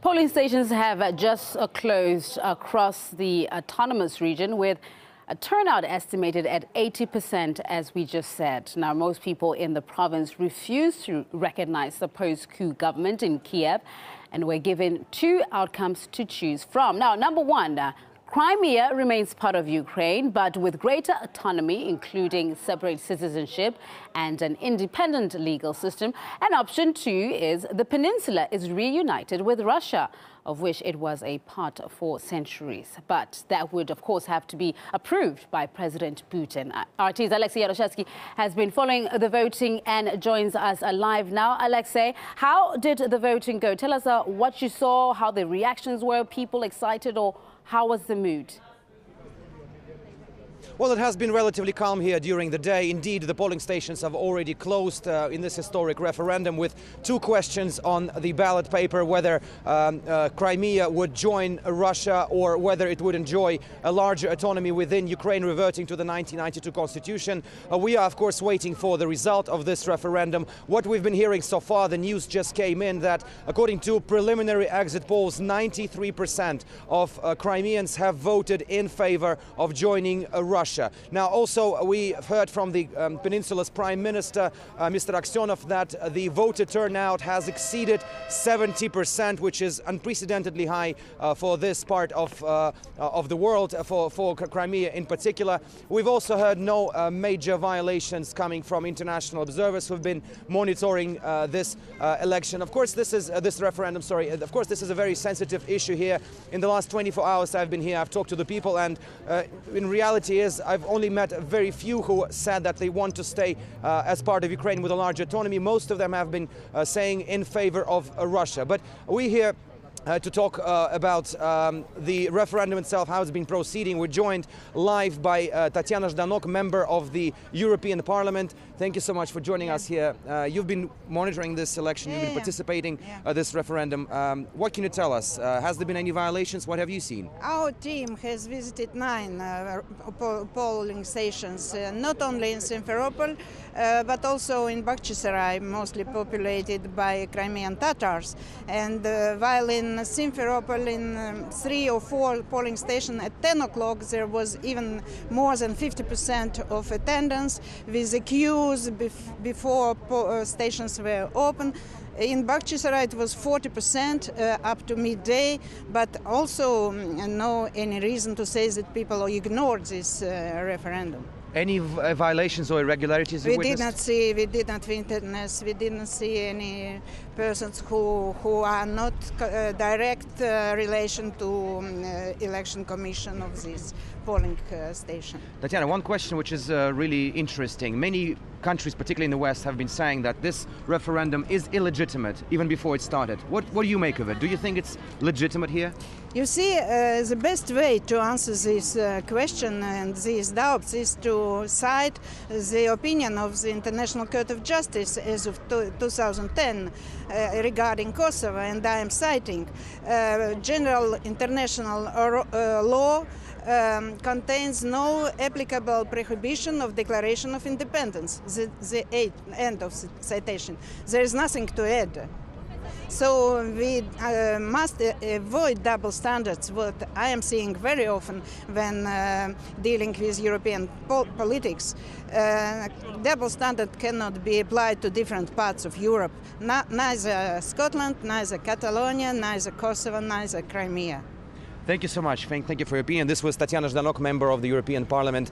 Polling stations have just closed across the autonomous region with a turnout estimated at 80%, as we just said. Now, most people in the province refuse to recognize the post-coup government in Kiev and were given two outcomes to choose from. Now, number one, Crimea remains part of Ukraine, but with greater autonomy, including separate citizenship and an independent legal system. And option two is the peninsula is reunited with Russia, of which it was a part for centuries. But that would, of course, have to be approved by President Putin. RT's Alexei Yaroshevsky has been following the voting and joins us live now. Alexei, how did the voting go? Tell us what you saw, how the reactions were, people excited, or how was the mood? Well, it has been relatively calm here during the day. Indeed, the polling stations have already closed in this historic referendum with two questions on the ballot paper, whether Crimea would join Russia or whether it would enjoy a larger autonomy within Ukraine, reverting to the 1992 constitution. We are, of course, waiting for the result of this referendum. What we've been hearing so far, the news just came in that, according to preliminary exit polls, 93% of Crimeans have voted in favor of joining Russia. Now, also, we heard from the peninsula's Prime Minister, Mr. Aksyonov, that the voter turnout has exceeded 70%, which is unprecedentedly high for this part of the world, for Crimea in particular. We've also heard no major violations coming from international observers who've been monitoring this election. Of course, this is this referendum. Sorry, of course, this is a very sensitive issue here. In the last 24 hours, I've been here. I've talked to the people, and in reality, I've only met very few who said that they want to stay as part of Ukraine with a large autonomy. Most of them have been saying in favor of Russia. But we here to talk about the referendum itself, how it's been proceeding. We're joined live by Tatiana Zhdanok, member of the European Parliament. Thank you so much for joining us here. You've been monitoring this election, you've been participating this referendum. What can you tell us? Has there been any violations? What have you seen? Our team has visited 9 polling stations, not only in Simferopol, but also in Bakhchisarai, mostly populated by Crimean Tatars. And while in Simferopol, in 3 or 4 polling stations at 10 o'clock, there was even more than 50% of attendance, with the queues before stations were open. In Bakhchisarai it was 40% up to midday, but also no any reason to say that people ignored this referendum. Any violations or irregularities? We did not witness. We didn't see any persons who are not direct relation to election commission of this polling station. Tatiana, one question which is really interesting. Many countries, particularly in the West, have been saying that this referendum is illegitimate even before it started. What do you make of it? Do you think it's legitimate here? You see, the best way to answer this question and these doubts is to cite the opinion of the International Court of Justice as of 2010 regarding Kosovo, and I am citing general international law contains no applicable prohibition of declaration of independence. The end of the citation. There is nothing to add. So we must avoid double standards, what I am seeing very often when dealing with European politics. Double standard cannot be applied to different parts of Europe. Neither Scotland, neither Catalonia, neither Kosovo, neither Crimea. Thank you so much. Thank you for your opinion. This was Tatiana Zhdanok, member of the European Parliament.